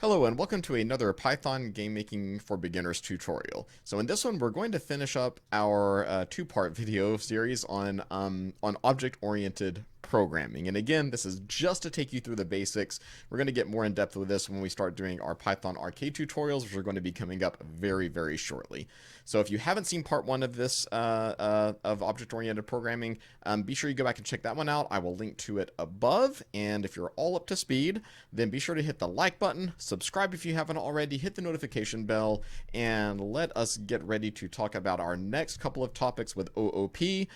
Hello and welcome to another Python Game Making for Beginners tutorial. So in this one, we're going to finish up our two-part video series on object-oriented programming. And again, this is just to take you through the basics. We're going to get more in depth with this when we start doing our Python arcade tutorials, which are going to be coming up very, very shortly. So if you haven't seen part one of this of object-oriented programming, be sure you go back and check that one out. I will link to it above. And if you're all up to speed, then be sure to hit the like button, subscribe if you haven't already, hit the notification bell, and let us get ready to talk about our next couple of topics with OOP,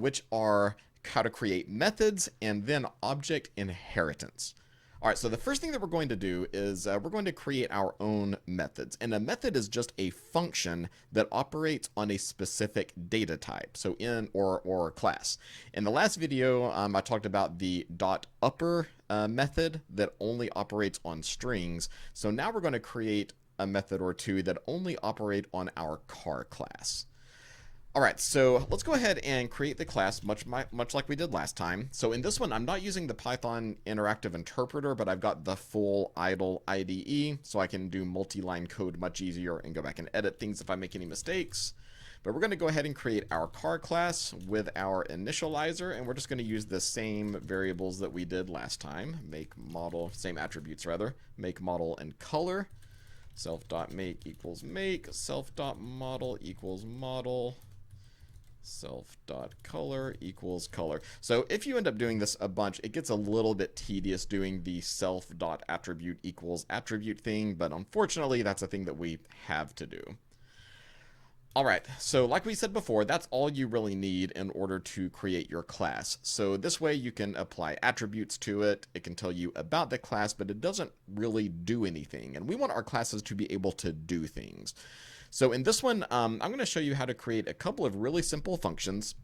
which are how to create methods and then object inheritance. All right, so the first thing that we're going to do is we're going to create our own methods. And a method is just a function that operates on a specific data type, so or class. In the last video, I talked about the .upper method that only operates on strings. So now we're going to create a method or two that only operate on our car class. All right, so let's go ahead and create the class much like we did last time. So in this one, I'm not using the Python Interactive Interpreter, but I've got the full idle IDE, so I can do multi-line code much easier and go back and edit things if I make any mistakes. But we're going to go ahead and create our car class with our initializer, and we're just going to use the same variables that we did last time. Make model, same attributes rather, make model and color. Self.make equals make, self.model equals model. Self.color equals color. So if you end up doing this a bunch, it gets a little bit tedious doing the self.attribute equals attribute thing, but unfortunately that's a thing that we have to do. Alright, so like we said before, that's all you really need in order to create your class. So this way you can apply attributes to it, it can tell you about the class, but it doesn't really do anything. And we want our classes to be able to do things. So in this one, I'm going to show you how to create a couple of really simple functions.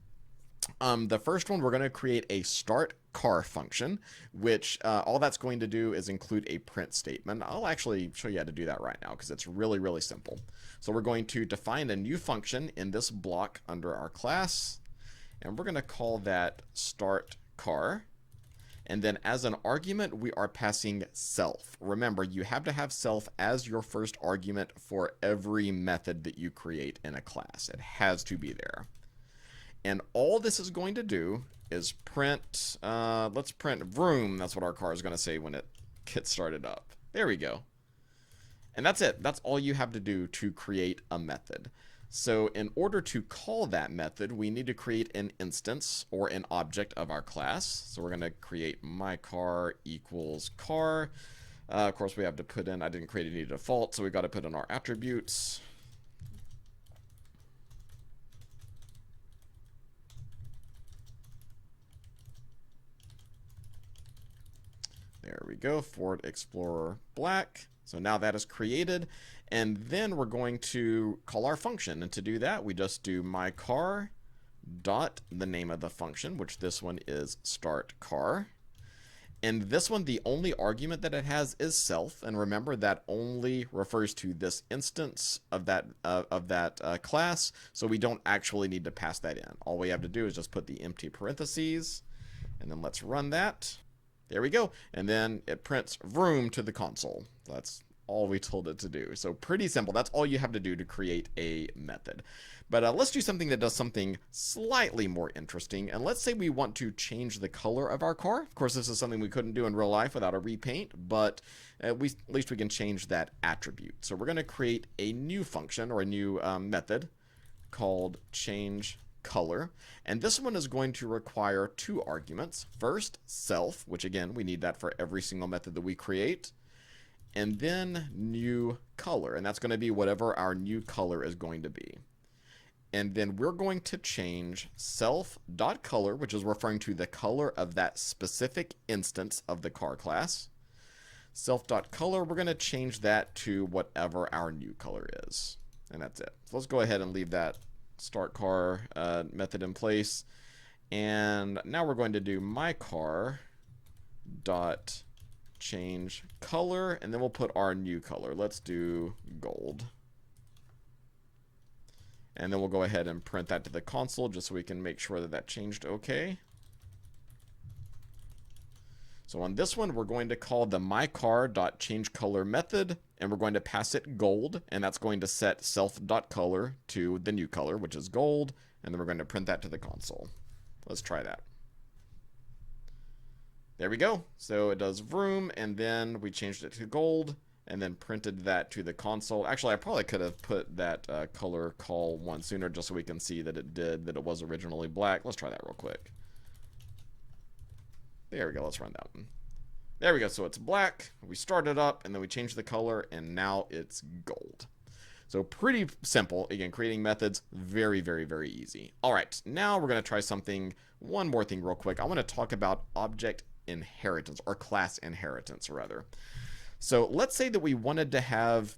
The first one, we're going to create a start car function, which all that's going to do is include a print statement. I'll actually show you how to do that right now because it's really, really simple. So we're going to define a new function in this block under our class, and we're going to call that start car. And then as an argument, we are passing self. Remember, you have to have self as your first argument for every method that you create in a class. It has to be there. And all this is going to do is print, let's print vroom. That's what our car is going to say when it gets started up. There we go. And that's it. That's all you have to do to create a method. So in order to call that method, we need to create an instance or an object of our class. So we're going to create myCar equals car. Of course, we have to put in, I didn't create any default, so we got to put in our attributes. There we go, Ford Explorer Black. So now that is created, and then we're going to call our function. And to do that, we just do myCar dot the name of the function, which this one is start car. And this one, the only argument that it has is self. And remember, that only refers to this instance of that class. So we don't actually need to pass that in. All we have to do is just put the empty parentheses, and then let's run that. There we go. And then it prints vroom to the console. That's all we told it to do. So pretty simple. That's all you have to do to create a method. But let's do something that does something slightly more interesting. And let's say we want to change the color of our car. Of course, this is something we couldn't do in real life without a repaint, but at least we can change that attribute. So we're going to create a new function or a new method called change color, and this one is going to require two arguments. First, self, which again we need that for every single method that we create, and then new color, and that's going to be whatever our new color is going to be. And then we're going to change self.color, which is referring to the color of that specific instance of the car class. Self.color, we're going to change that to whatever our new color is, and that's it. So let's go ahead and leave that start car method in place, and now we're going to do myCar dot change color, and then we'll put our new color. Let's do gold, and then we'll go ahead and print that to the console just so we can make sure that that changed okay. So on this one, we're going to call the myCar.changeColor method, and we're going to pass it gold, and that's going to set self.color to the new color, which is gold, and then we're going to print that to the console. Let's try that. There we go. So it does vroom, and then we changed it to gold, and then printed that to the console. Actually, I probably could have put that color call one sooner just so we can see that it was originally black. Let's try that real quick. There we go. Let's run that one. There we go. So it's black. We started up, and then we changed the color, and now it's gold. So pretty simple. Again, creating methods, very, very, very easy. All right, now we're going to try one more thing real quick. I want to talk about object inheritance, or class inheritance, rather. So let's say that we wanted to have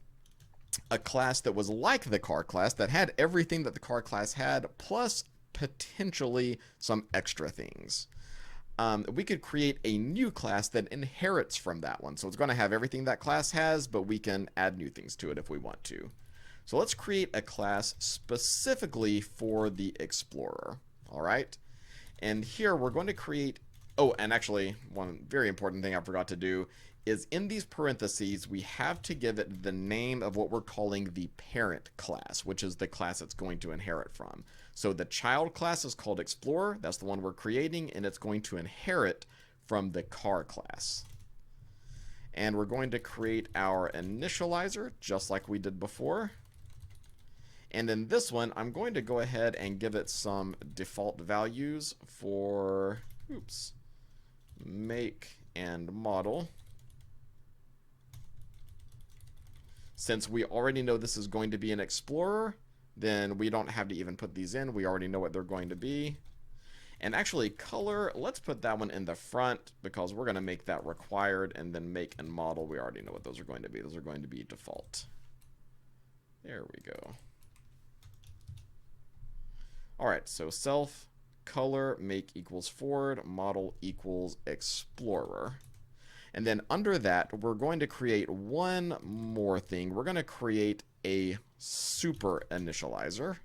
a class that was like the car class, that had everything that the car class had, plus potentially some extra things. We could create a new class that inherits from that one. So it's going to have everything that class has, but we can add new things to it if we want to. So let's create a class specifically for the Explorer. All right. And here we're going to create, oh, and actually one very important thing I forgot to do is in these parentheses, we have to give it the name of what we're calling the parent class, which is the class it's going to inherit from. So the child class is called Explorer. That's the one we're creating, and it's going to inherit from the car class. And we're going to create our initializer just like we did before. And in this one, I'm going to go ahead and give it some default values for, make and model. Since we already know this is going to be an Explorer, then we don't have to even put these in. We already know what they're going to be. And actually, color, let's put that one in the front because we're going to make that required, and then make and model, we already know what those are going to be. Those are going to be default. There we go. All right, so self, color, make equals forward, model equals Explorer. And then under that, we're going to create one more thing. We're going to create a super initializer.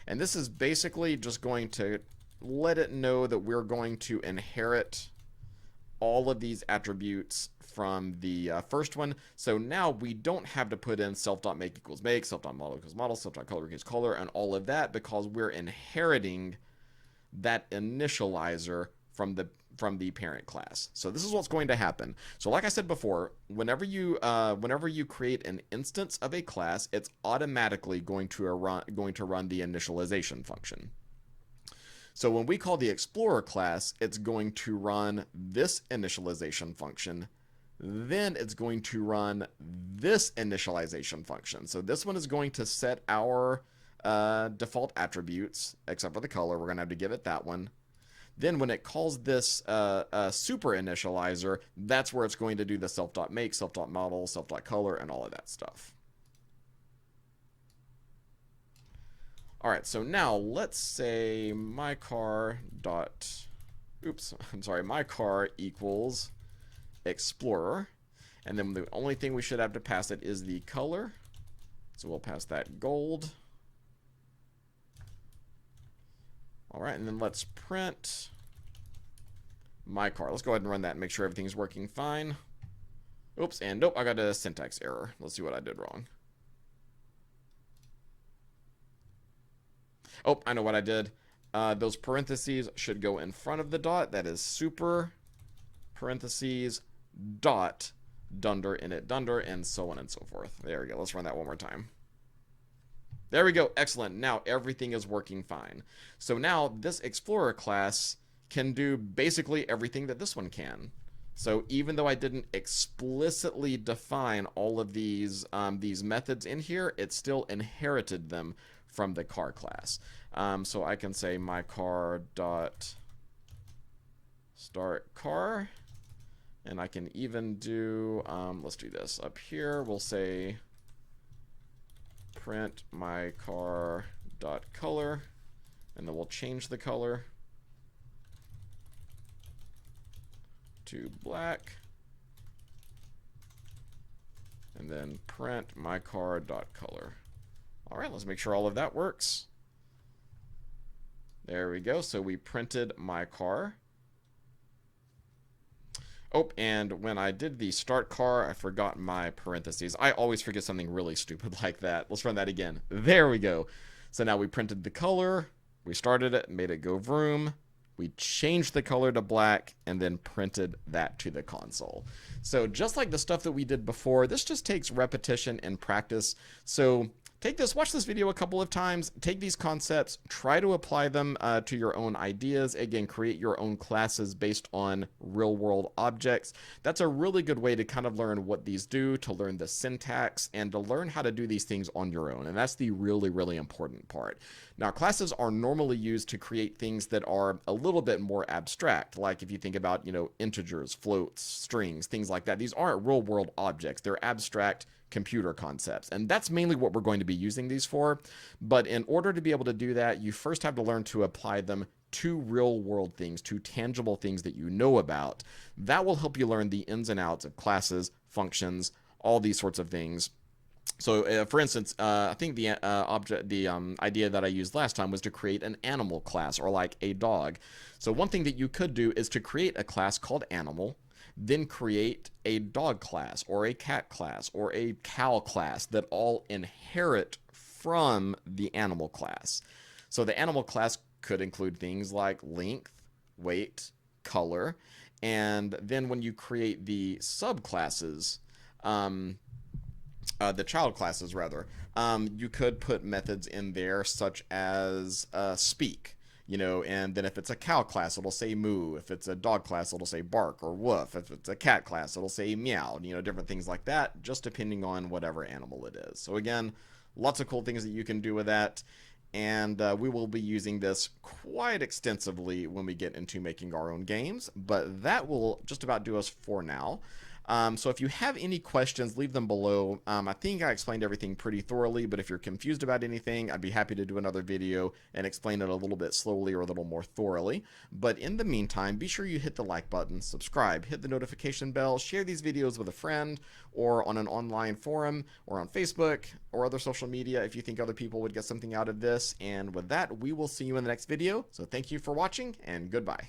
And this is basically just going to let it know that we're going to inherit all of these attributes from the first one. So now we don't have to put in self.make equals make, self.model equals model, self.color equals color, and all of that because we're inheriting that initializer from the parent class. So this is what's going to happen. So like I said before, whenever you create an instance of a class, it's automatically going to run the initialization function. So when we call the Explorer class, it's going to run this initialization function. Then it's going to run this initialization function. So this one is going to set our default attributes, except for the color. We're going to have to give it that one. Then when it calls this super initializer, that's where it's going to do the self.make, self.model, self.color, and all of that stuff. All right, so now let's say my car equals Explorer. And then the only thing we should have to pass it is the color. So we'll pass that gold. All right, and then let's print my car. Let's go ahead and run that and make sure everything's working fine. Oops, and nope, I got a syntax error. Let's see what I did wrong. Oh, I know what I did. Those parentheses should go in front of the dot. That is super parentheses dot dunder init dunder, and so on and so forth. There we go. Let's run that one more time. There we go. Excellent. Now everything is working fine. So now this Explorer class can do basically everything that this one can. So even though I didn't explicitly define all of these methods in here, it still inherited them from the car class. So I can say my car dot start car, and I can even do let's do this up here. We'll say print my car dot color, and then we'll change the color to black, and then print my car dot color. All right, let's make sure all of that works. There we go. So we printed my car. Oh, and when I did the start car, I forgot my parentheses. I always forget something really stupid like that. Let's run that again. There we go. So now we printed the color, we started it, made it go vroom, we changed the color to black, and then printed that to the console. So just like the stuff that we did before, this just takes repetition and practice. So take this, watch this video a couple of times, take these concepts, try to apply them to your own ideas. Again, create your own classes based on real world objects. That's a really good way to kind of learn what these do, to learn the syntax, and to learn how to do these things on your own. And that's the really, really important part. Now, classes are normally used to create things that are a little bit more abstract. Like if you think about, integers, floats, strings, things like that. These aren't real world objects. They're abstract computer concepts. And that's mainly what we're going to be using these for. But in order to be able to do that, you first have to learn to apply them to real world things, to tangible things that you know about. That will help you learn the ins and outs of classes, functions, all these sorts of things. So, for instance, I think the idea that I used last time was to create an animal class, or like a dog. So one thing that you could do is to create a class called animal, then create a dog class or a cat class or a cow class that all inherit from the animal class. So the animal class could include things like length, weight, color, and then when you create the subclasses, the child classes rather, you could put methods in there such as speak. And then if it's a cow class, it'll say moo. If it's a dog class, it'll say bark or woof. If it's a cat class, it'll say meow. Different things like that, just depending on whatever animal it is. So again, lots of cool things that you can do with that. And we will be using this quite extensively when we get into making our own games. But that will just about do us for now. So if you have any questions, leave them below. I think I explained everything pretty thoroughly, but if you're confused about anything, I'd be happy to do another video and explain it a little bit slowly or a little more thoroughly. But in the meantime, be sure you hit the like button, subscribe, hit the notification bell, share these videos with a friend or on an online forum or on Facebook or other social media if you think other people would get something out of this. And with that, we will see you in the next video. So thank you for watching and goodbye.